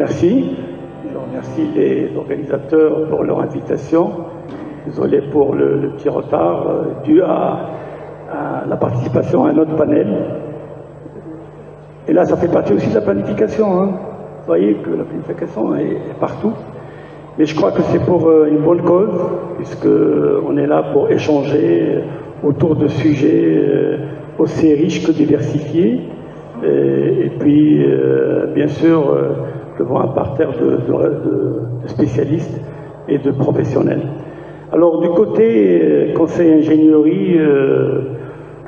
Merci. Je remercie les organisateurs pour leur invitation. Désolé pour le petit retard dû à la participation à un autre panel. Et là, ça fait partie aussi de la planification. Vous voyez que la planification est partout. Mais je crois que c'est pour une bonne cause, puisqu'on est là pour échanger autour de sujets aussi riches que diversifiés. Et puis, bien sûr, devant un parterre de spécialistes et de professionnels. Alors, du côté conseil ingénierie,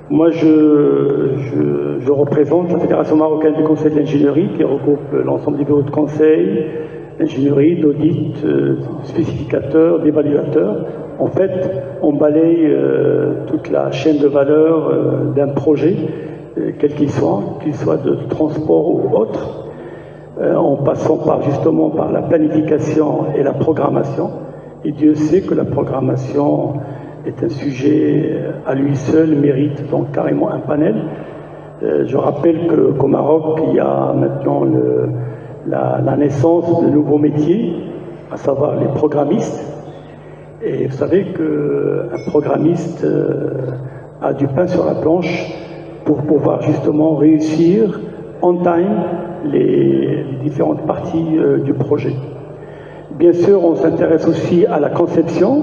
moi, je représente la Fédération marocaine du conseil d'ingénierie qui regroupe l'ensemble des bureaux de conseil, d'ingénierie, d'audit, spécificateurs, d'évaluateurs. En fait, on balaye toute la chaîne de valeur d'un projet, quel qu'il soit de transport ou autre, en passant justement par la planification et la programmation. Et Dieu sait que la programmation est un sujet à lui seul, mérite donc carrément un panel. Je rappelle qu'au Maroc, il y a maintenant la naissance de nouveaux métiers, à savoir les programmistes. Et vous savez qu'un programmiste a du pain sur la planche pour pouvoir justement réussir on time les différentes parties du projet. Bien sûr, on s'intéresse aussi à la conception,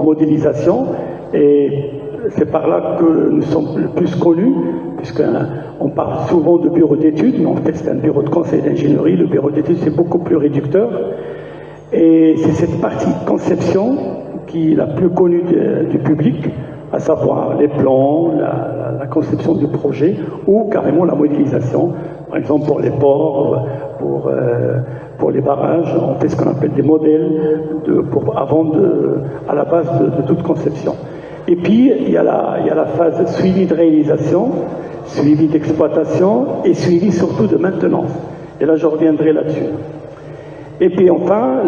modélisation, et c'est par là que nous sommes le plus connus, puisqu'on parle souvent de bureau d'études, mais en fait c'est un bureau de conseil d'ingénierie. Le bureau d'études, c'est beaucoup plus réducteur. Et c'est cette partie conception qui est la plus connue du public, à savoir les plans, la conception du projet, ou carrément la modélisation. Par exemple, pour les ports, pour les barrages, on fait ce qu'on appelle des modèles à la base de toute conception. Et puis, il y a la phase suivi de réalisation, suivi d'exploitation et suivi surtout de maintenance. Et là, je reviendrai là-dessus. Et puis enfin,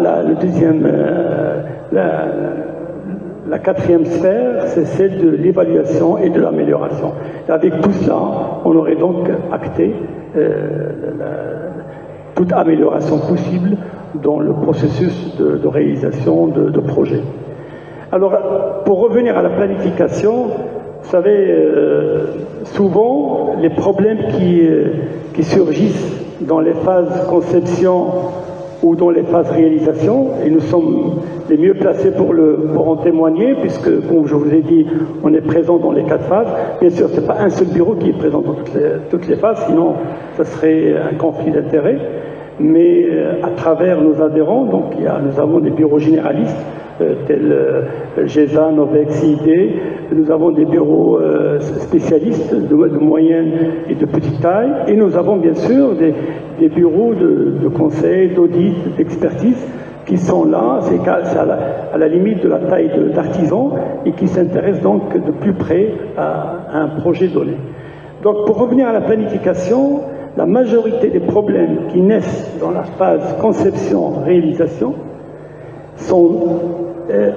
la quatrième sphère, c'est celle de l'évaluation et de l'amélioration. Et avec tout cela, on aurait donc acté toute amélioration possible dans le processus de réalisation de projet. Alors, pour revenir à la planification, vous savez, souvent, les problèmes qui surgissent dans les phases conception ou dans les phases réalisation, et nous sommes les mieux placés pour en témoigner, puisque, comme je vous ai dit, on est présent dans les 4 phases. Bien sûr, ce n'est pas un seul bureau qui est présent dans toutes les phases, sinon ce serait un conflit d'intérêts. Mais à travers nos adhérents, donc nous avons des bureaux généralistes, tels GESA, Novex, ID. Nous avons des bureaux spécialistes de moyenne et de petite taille. Et nous avons bien sûr des bureaux de conseil, d'audit, d'expertise qui sont là, c'est à la limite de la taille d'artisans et qui s'intéressent donc de plus près à un projet donné. Donc pour revenir à la planification, la majorité des problèmes qui naissent dans la phase conception-réalisation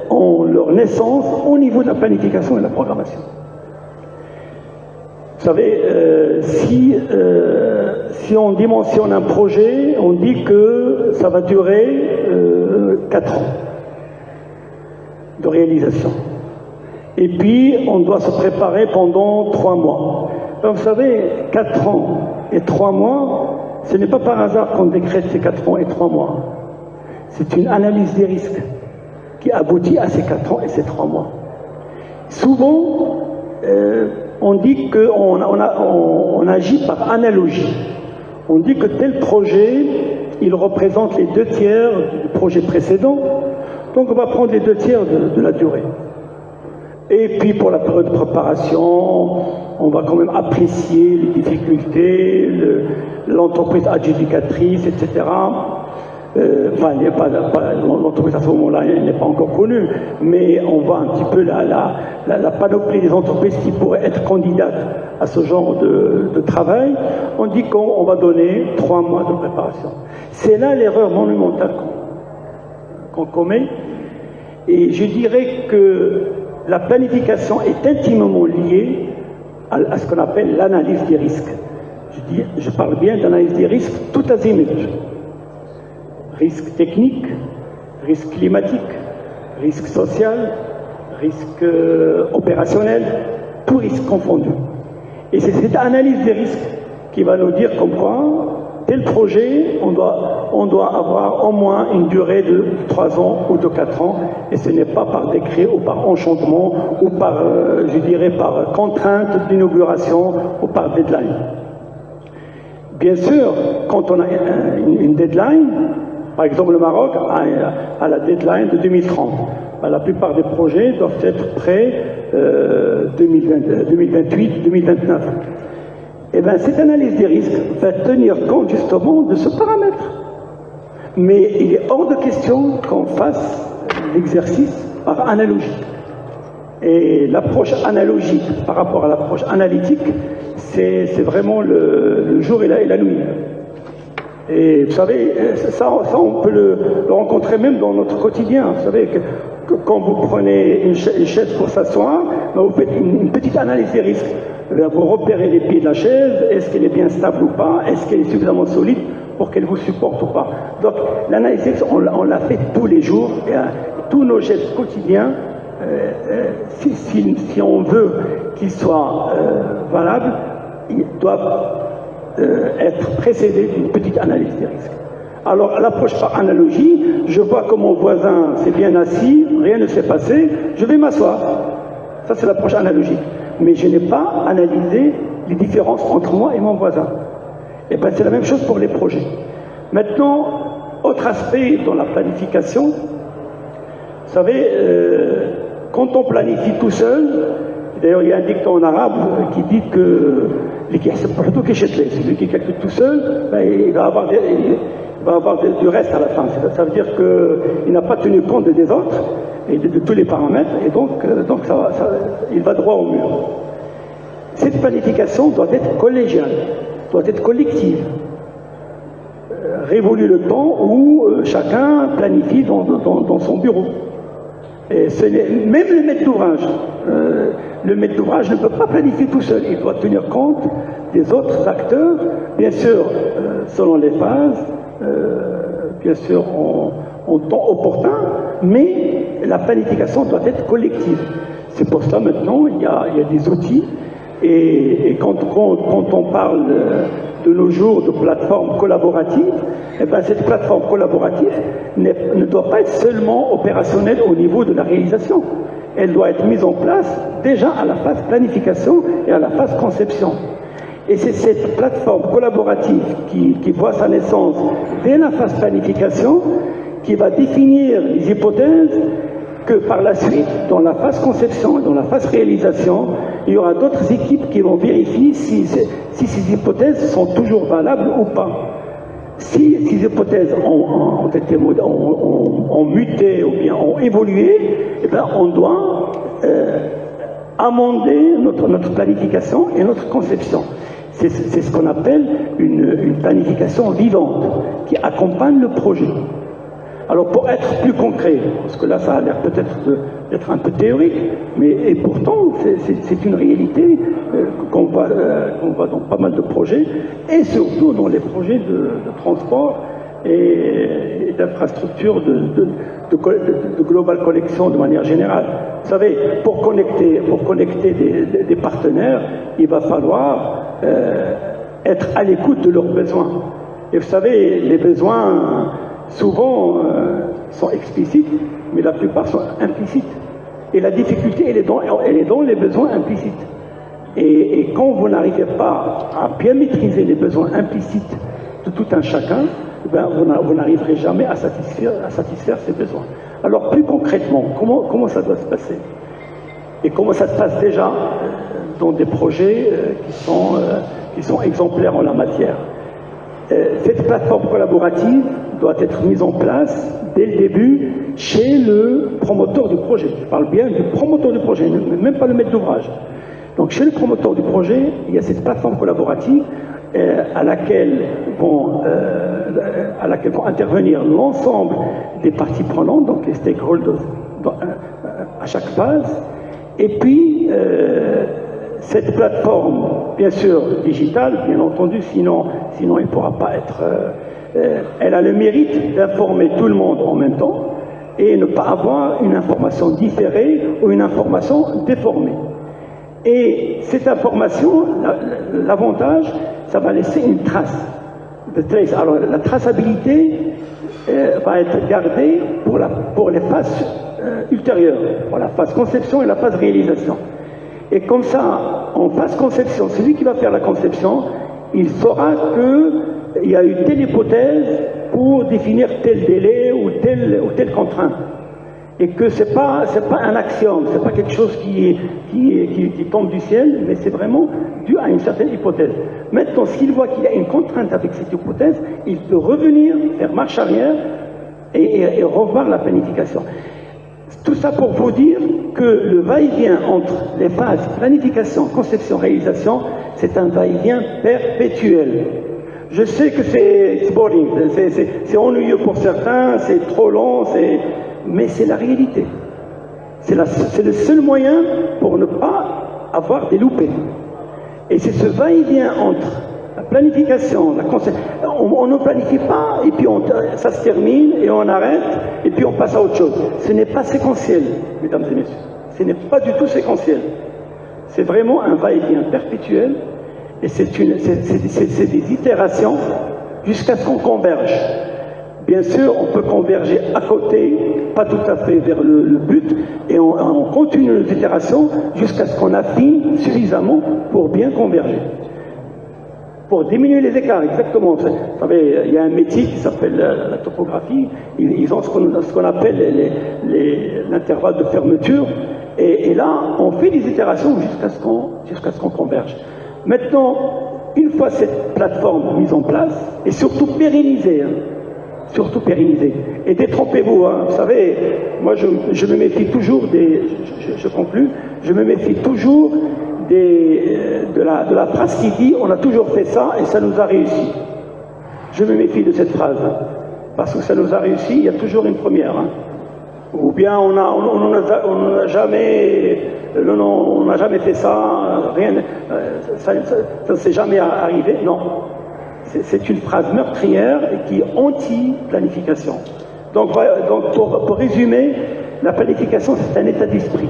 ont leur naissance au niveau de la planification et de la programmation. Vous savez, si on dimensionne un projet, on dit que ça va durer 4 ans de réalisation. Et puis, on doit se préparer pendant 3 mois. Alors, vous savez, 4 ans et 3 mois, ce n'est pas par hasard qu'on décrète ces 4 ans et 3 mois. C'est une analyse des risques qui aboutit à ces 4 ans et ces 3 mois. Souvent, on dit qu'on agit par analogie. On dit que tel projet, il représente les 2 tiers du projet précédent, donc on va prendre les 2 tiers de la durée. Et puis pour la période de préparation, on va quand même apprécier les difficultés, l'entreprise adjudicatrice, etc. L'entreprise à ce moment-là, elle n'est pas encore connue, mais on voit un petit peu la panoplie des entreprises qui pourraient être candidates à ce genre de travail. On dit qu'on va donner 3 mois de préparation. C'est là l'erreur monumentale qu'on commet. Et je dirais que la planification est intimement liée à ce qu'on appelle l'analyse des risques. Je parle bien d'analyse des risques tout azimut. Risque technique, risque climatique, risque social, risque opérationnel, tout risque confondu. Et c'est cette analyse des risques qui va nous dire comme quoi tel projet, on doit avoir au moins une durée de 3 ans ou de 4 ans, et ce n'est pas par décret ou par enchantement ou par, je dirais, par contrainte d'inauguration ou par deadline. Bien sûr, quand on a une deadline, par exemple le Maroc a la deadline de 2030. La plupart des projets doivent être prêts 2028-2029. Eh bien, cette analyse des risques va tenir compte justement de ce paramètre. Mais il est hors de question qu'on fasse l'exercice par analogie. Et l'approche analogique par rapport à l'approche analytique, c'est vraiment le jour et la nuit. Et vous savez, ça on peut le rencontrer même dans notre quotidien. Vous savez que quand vous prenez une chaise pour s'asseoir, vous faites une petite analyse des risques. Vous repérez les pieds de la chaise, est-ce qu'elle est bien stable ou pas, est-ce qu'elle est suffisamment solide pour qu'elle vous supporte ou pas. Donc l'analyse des risques, on la fait tous les jours, et tous nos gestes quotidiens, si on veut qu'ils soient valables, ils doivent être précédés d'une petite analyse des risques. Alors, l'approche par analogie, je vois que mon voisin s'est bien assis, rien ne s'est passé, je vais m'asseoir. Ça, c'est l'approche analogique. Mais je n'ai pas analysé les différences entre moi et mon voisin. Et bien, c'est la même chose pour les projets. Maintenant, autre aspect dans la planification, vous savez, quand on planifie tout seul, d'ailleurs, il y a un dicton en arabe qui dit que celui qui calcule tout seul, ben, il va avoir du reste à la fin. Ça veut dire qu'il n'a pas tenu compte des autres et de tous les paramètres, et donc il va droit au mur. Cette planification doit être collégiale, doit être collective. Révolue le temps où chacun planifie dans son bureau. Et même le maître d'ouvrage. Le maître d'ouvrage ne peut pas planifier tout seul. Il doit tenir compte des autres acteurs, bien sûr, selon les phases, bien sûr, en temps opportun, mais la planification doit être collective. C'est pour cela, maintenant, il y a des outils, et quand on parle de nos jours de plateforme collaborative, eh bien, cette plateforme collaborative ne doit pas être seulement opérationnelle au niveau de la réalisation. Elle doit être mise en place déjà à la phase planification et à la phase conception. Et c'est cette plateforme collaborative qui voit sa naissance dès la phase planification, qui va définir les hypothèses que par la suite, dans la phase conception et dans la phase réalisation, il y aura d'autres équipes qui vont vérifier si ces hypothèses sont toujours valables ou pas. Si ces hypothèses ont muté ou bien ont évolué, eh bien, on doit amender notre planification et notre conception. C'est ce qu'on appelle une planification vivante qui accompagne le projet. Alors pour être plus concret, parce que là ça a l'air peut-être d'être un peu théorique, et pourtant c'est une réalité qu'on voit dans pas mal de projets, et surtout dans les projets de transport et d'infrastructures de global collection de manière générale. Vous savez, pour connecter des partenaires, il va falloir être à l'écoute de leurs besoins. Et vous savez, les besoins souvent sont explicites, mais la plupart sont implicites. Et la difficulté, elle est dans les besoins implicites. Et quand vous n'arrivez pas à bien maîtriser les besoins implicites de tout un chacun, ben vous n'arriverez jamais à satisfaire ces besoins. Alors plus concrètement, comment ça doit se passer? Et comment ça se passe déjà dans des projets qui sont exemplaires en la matière? Cette plateforme collaborative doit être mise en place dès le début chez le promoteur du projet. Je parle bien du promoteur du projet, même pas le maître d'ouvrage. Donc chez le promoteur du projet, il y a cette plateforme collaborative à laquelle vont intervenir l'ensemble des parties prenantes, donc les stakeholders à chaque phase. Et puis, cette plateforme, bien sûr, digitale, bien entendu, sinon elle ne pourra pas être... elle a le mérite d'informer tout le monde en même temps et ne pas avoir une information différée ou une information déformée. Et cette information, l'avantage, ça va laisser une trace. Alors, la traçabilité va être gardée pour les phases ultérieures, pour la phase conception et la phase réalisation. Et comme ça, en phase conception, celui qui va faire la conception, il saura qu'il y a eu telle hypothèse pour définir tel délai ou telle contrainte. Et que ce n'est pas un axiome, ce n'est pas quelque chose qui tombe du ciel, mais c'est vraiment dû à une certaine hypothèse. Maintenant, s'il voit qu'il y a une contrainte avec cette hypothèse, il peut revenir, faire marche arrière et revoir la planification. Tout ça pour vous dire que le va-et-vient entre les phases planification, conception, réalisation, c'est un va-et-vient perpétuel. Je sais que c'est boring, c'est ennuyeux pour certains, c'est trop long, mais c'est la réalité. C'est le seul moyen pour ne pas avoir des loupés. Et c'est ce va-et-vient entre la planification, la conception. On ne planifie pas et puis ça se termine et on arrête et puis on passe à autre chose. Ce n'est pas séquentiel, mesdames et messieurs. Ce n'est pas du tout séquentiel. C'est vraiment un va-et-vient perpétuel et c'est des itérations jusqu'à ce qu'on converge. Bien sûr, on peut converger à côté, pas tout à fait vers le but, et on continue les itérations jusqu'à ce qu'on affine suffisamment pour bien converger. Pour diminuer les écarts, exactement. Vous savez, il y a un métier qui s'appelle la topographie. Ils ont ce qu'on appelle l'intervalle de fermeture. Et là, on fait des itérations jusqu'à ce qu'on converge. Maintenant, une fois cette plateforme mise en place, et surtout pérennisée, surtout pérennisée. Et détrompez-vous, hein, vous savez, moi je me méfie toujours je conclus, je me méfie toujours de la phrase qui dit on a toujours fait ça et ça nous a réussi. Je me méfie de cette phrase, hein, parce que ça nous a réussi, il y a toujours une première. Hein. Ou bien on n'a jamais fait ça, rien, ça ne s'est jamais arrivé. Non. C'est une phrase meurtrière et qui est anti-planification. Donc pour résumer, la planification, c'est un état d'esprit.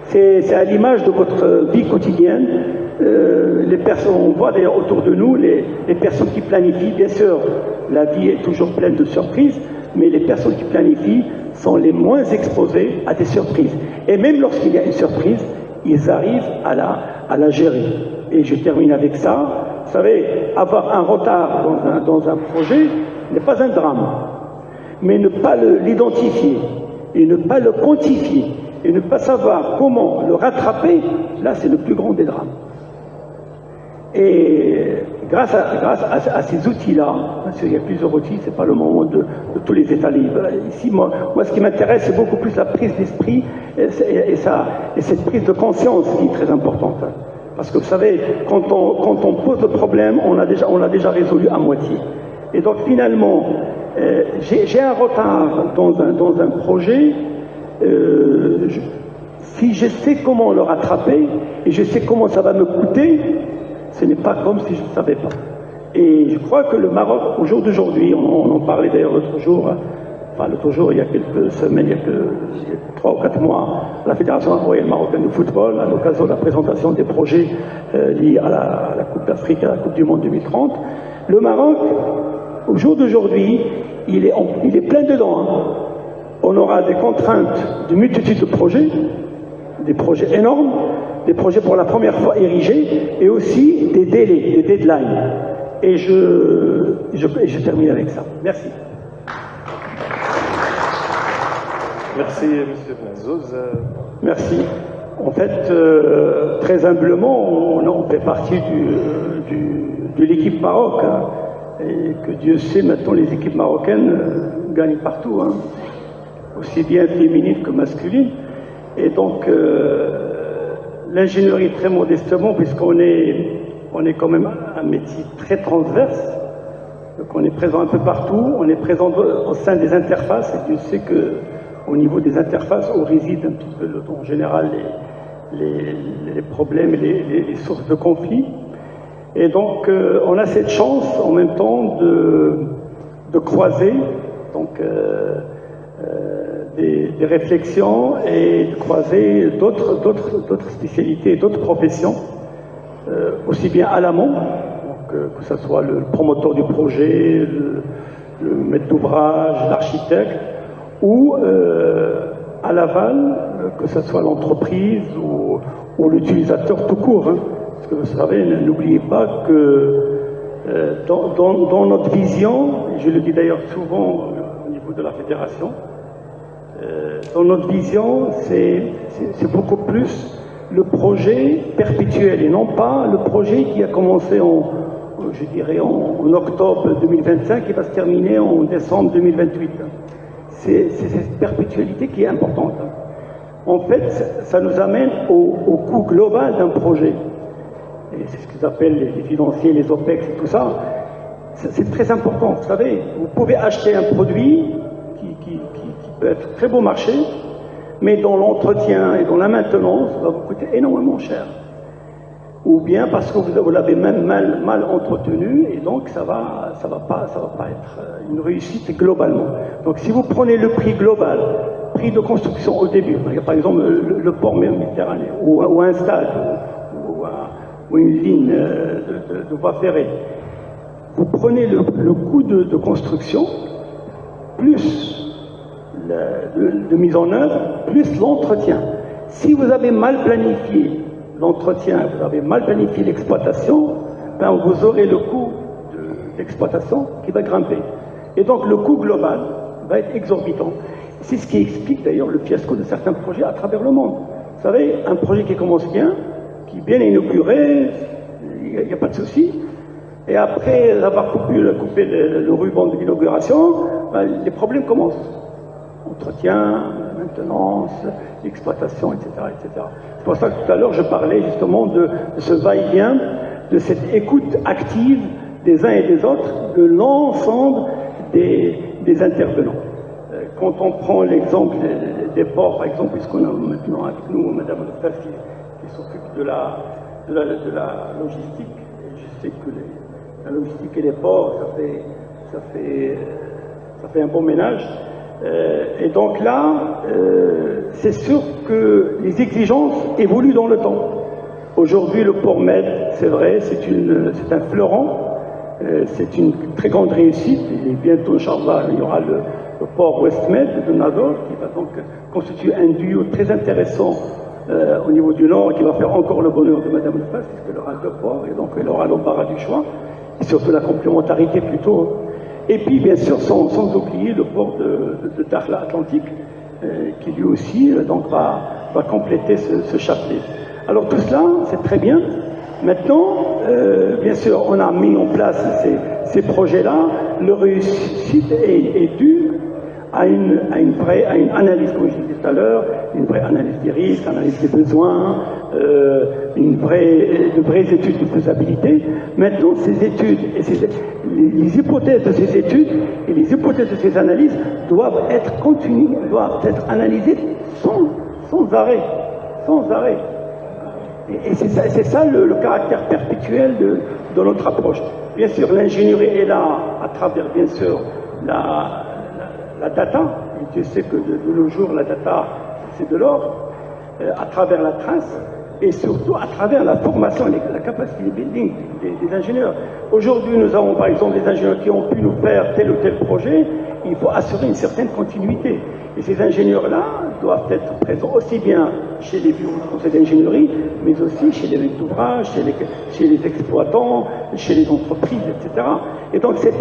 C'est à l'image de votre vie quotidienne. Les personnes, on voit d'ailleurs autour de nous, les personnes qui planifient, bien sûr, la vie est toujours pleine de surprises, mais les personnes qui planifient sont les moins exposées à des surprises. Et même lorsqu'il y a une surprise, ils arrivent à la gérer. Et je termine avec ça. Vous savez, avoir un retard dans un projet n'est pas un drame. Mais ne pas l'identifier et ne pas le quantifier et ne pas savoir comment le rattraper, là c'est le plus grand des drames. Et grâce à ces outils-là, parce qu'il y a plusieurs outils, c'est pas le moment de tous les étaler. Ici, moi ce qui m'intéresse, c'est beaucoup plus la prise d'esprit et cette prise de conscience qui est très importante. Parce que vous savez, quand on pose le problème, on l'a déjà résolu à moitié. Et donc finalement, j'ai un retard dans un projet. Si je sais comment le rattraper et je sais comment ça va me coûter, ce n'est pas comme si je ne savais pas. Et je crois que le Maroc, au jour d'aujourd'hui, on en parlait d'ailleurs l'autre jour, il y a quelques semaines, il y a 3 ou 4 mois, la Fédération royale marocaine de football, à l'occasion de la présentation des projets liés à la Coupe d'Afrique, à la Coupe du Monde 2030. Le Maroc, au jour d'aujourd'hui, il est plein dedans. Hein. On aura des contraintes de multitude de projets, des projets énormes, des projets pour la première fois érigés, et aussi des délais, des deadlines. Et je termine avec ça. Merci. Merci, M. Benzouz. Merci. En fait, très humblement, on fait partie de l'équipe Maroc. Hein, et que Dieu sait, maintenant, les équipes marocaines gagnent partout, hein, aussi bien féminines que masculines. Et donc, l'ingénierie, très modestement, puisqu'on est quand même un métier très transverse, donc on est présent un peu partout, on est présent au sein des interfaces, et Dieu sait que au niveau des interfaces, on réside un petit peu, en général, les problèmes, les sources de conflit. Et donc, on a cette chance en même temps de croiser donc, des réflexions et de croiser d'autres spécialités, d'autres professions, aussi bien à l'amont, que ce soit le promoteur du projet, le maître d'ouvrage, l'architecte, ou à l'aval, que ce soit l'entreprise ou l'utilisateur tout court. Hein. Parce que vous savez, n'oubliez pas que dans notre vision, et je le dis d'ailleurs souvent au niveau de la fédération, dans notre vision, c'est beaucoup plus le projet perpétuel et non pas le projet qui a commencé je dirais en octobre 2025 et va se terminer en décembre 2028. C'est cette perpétualité qui est importante. En fait, ça nous amène au coût global d'un projet. Et c'est ce qu'ils appellent les financiers, les OPEX et tout ça. C'est très important. Vous savez, vous pouvez acheter un produit qui peut être très beau marché, mais dont l'entretien et dont la maintenance va vous coûter énormément cher. Ou bien parce que vous l'avez même mal entretenu, et donc ça va pas être une réussite globalement. Donc si vous prenez le prix global, prix de construction au début, par exemple le port méditerranéen, ou un stade, ou une ligne de voie ferrée, vous prenez le coût de construction, plus de mise en œuvre, plus l'entretien. Si vous avez mal planifié l'entretien, vous avez mal planifié l'exploitation, ben vous aurez le coût d'exploitation qui va grimper. Et donc le coût global va être exorbitant. C'est ce qui explique d'ailleurs le fiasco de certains projets à travers le monde. Vous savez, un projet qui commence bien, qui est bien inauguré, il n'y a pas de souci. Et après avoir coupé le ruban de l'inauguration, ben, les problèmes commencent. Entretien, maintenance, exploitation, etc., etc. C'est pour ça que tout à l'heure je parlais justement de ce va-et-vient, de cette écoute active des uns et des autres, de l'ensemble des intervenants. Quand on prend l'exemple des ports, par exemple, puisqu'on a maintenant avec nous Madame Lefebvre qui s'occupe de la logistique, et je sais que la logistique et les ports, ça fait un bon ménage. Et donc là, c'est sûr que les exigences évoluent dans le temps. Aujourd'hui, le port Med, c'est vrai, c'est un fleuron, c'est une très grande réussite. Et bientôt, Inch'Allah, il y aura le port West Med de Nador, qui va donc constituer un duo très intéressant au niveau du Nord, qui va faire encore le bonheur de Madame Lefebvre, puisqu'elle aura deux ports, et donc elle aura l'embarras du choix, et surtout la complémentarité plutôt. Et puis, bien sûr, sans oublier le port de Dakhla Atlantique, qui lui aussi donc, va compléter ce chapelet. Alors tout cela, c'est très bien. Maintenant, bien sûr, on a mis en place ces projets-là. Leur réussite est due à une analyse, comme je disais tout à l'heure, une vraie analyse des risques, analyse des besoins, de vraies études de faisabilité. Maintenant, ces études et les hypothèses de ces études et les hypothèses de ces analyses doivent être continues, doivent être analysées sans arrêt. Et c'est ça le caractère perpétuel de notre approche. Bien sûr, l'ingénierie est là à travers, bien sûr, la data. Et Dieu sait que de nos jours, la data, c'est de l'or, à travers la trace, et surtout à travers la formation et la capacité de building des ingénieurs. Aujourd'hui, nous avons par exemple des ingénieurs qui ont pu nous faire tel ou tel projet. Il faut assurer une certaine continuité. Et ces ingénieurs-là doivent être présents aussi bien chez les bureaux de conseil d'ingénierie, mais aussi chez les maîtres d'ouvrage, chez les exploitants, chez les entreprises, etc. Et donc c'est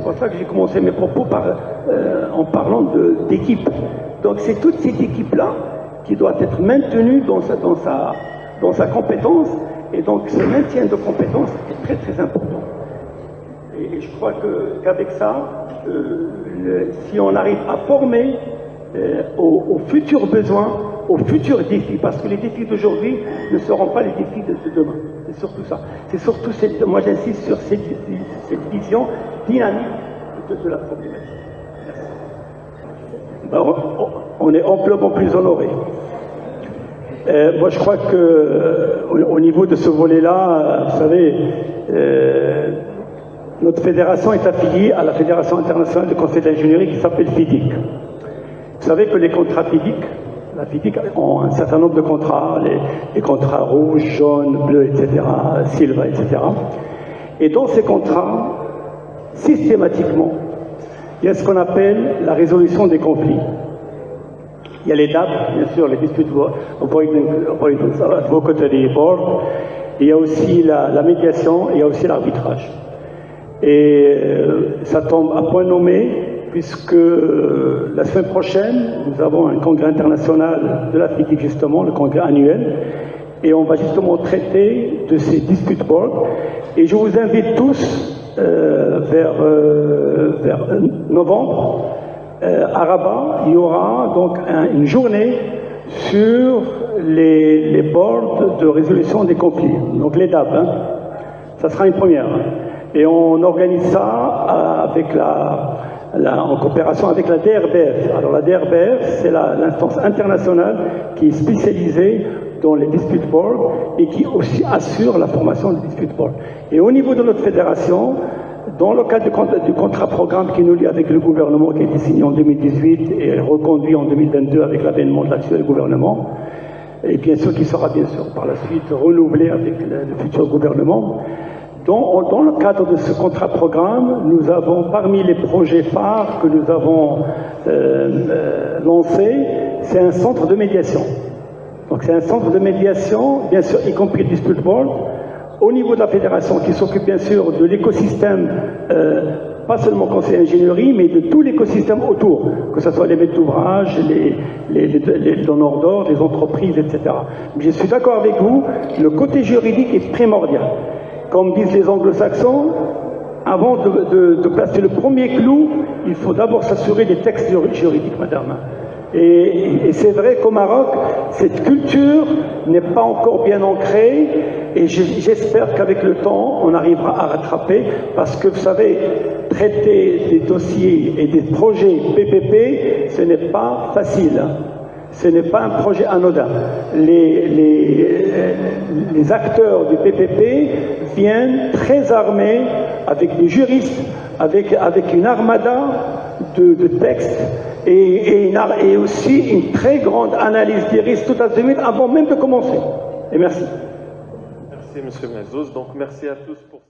pour ça que j'ai commencé mes propos en parlant d'équipe. Donc c'est toute cette équipe-là qui doit être maintenue dans sa compétence, et donc ce maintien de compétence est très très important. Et je crois qu'avec ça, si on arrive à former aux futurs besoins, aux futurs défis, parce que les défis d'aujourd'hui ne seront pas les défis de demain. C'est surtout ça. C'est surtout moi j'insiste sur cette vision dynamique de la problématique. Merci. On est amplement plus honoré. Moi, je crois qu'au niveau de ce volet-là, vous savez, notre fédération est affiliée à la Fédération internationale de conseil d'ingénierie qui s'appelle FIDIC. Vous savez que les contrats FIDIC, la FIDIC ont un certain nombre de contrats, les contrats rouges, jaunes, bleus, etc., silver, etc. Et dans ces contrats, systématiquement, il y a ce qu'on appelle la résolution des conflits. Il y a les DAB, bien sûr, les Dispute Avoidance Advocacy Board, il y a aussi la médiation, il y a aussi l'arbitrage. Et ça tombe à point nommé, puisque la semaine prochaine, nous avons un congrès international de la FIDIC, justement, le congrès annuel, et on va justement traiter de ces dispute boards. Et je vous invite tous vers novembre, à Rabat, il y aura donc une journée sur les boards de résolution des conflits, donc les DAB. Ça sera une première. Et on organise ça avec en coopération avec la DRBF. Alors la DRBF, c'est l'instance internationale qui est spécialisée dans les dispute boards et qui aussi assure la formation des dispute boards. Et au niveau de notre fédération, dans le cadre du contrat programme qui nous lie avec le gouvernement, qui a été signé en 2018 et reconduit en 2022 avec l'avènement de l'actuel gouvernement, et bien sûr qui sera bien sûr par la suite renouvelé avec le futur gouvernement, dans le cadre de ce contrat programme, nous avons parmi les projets phares que nous avons lancés, c'est un centre de médiation. Donc c'est un centre de médiation, bien sûr y compris le dispute board, au niveau de la fédération qui s'occupe bien sûr de l'écosystème, pas seulement conseil ingénierie, mais de tout l'écosystème autour, que ce soit les maîtres d'ouvrage, les donneurs d'ordre, les entreprises, etc. Mais je suis d'accord avec vous, le côté juridique est primordial. Comme disent les anglo-saxons, avant de placer le premier clou, il faut d'abord s'assurer des textes juridiques, madame. Et c'est vrai qu'au Maroc, cette culture n'est pas encore bien ancrée et j'espère qu'avec le temps, on arrivera à rattraper parce que vous savez, traiter des dossiers et des projets PPP, ce n'est pas facile. Ce n'est pas un projet anodin. Les acteurs du PPP viennent très armés avec des juristes, avec une armada de textes et aussi une très grande analyse des risques tout azimut avant même de commencer. Et merci. Merci, M. Benazzouz. Donc, merci à tous pour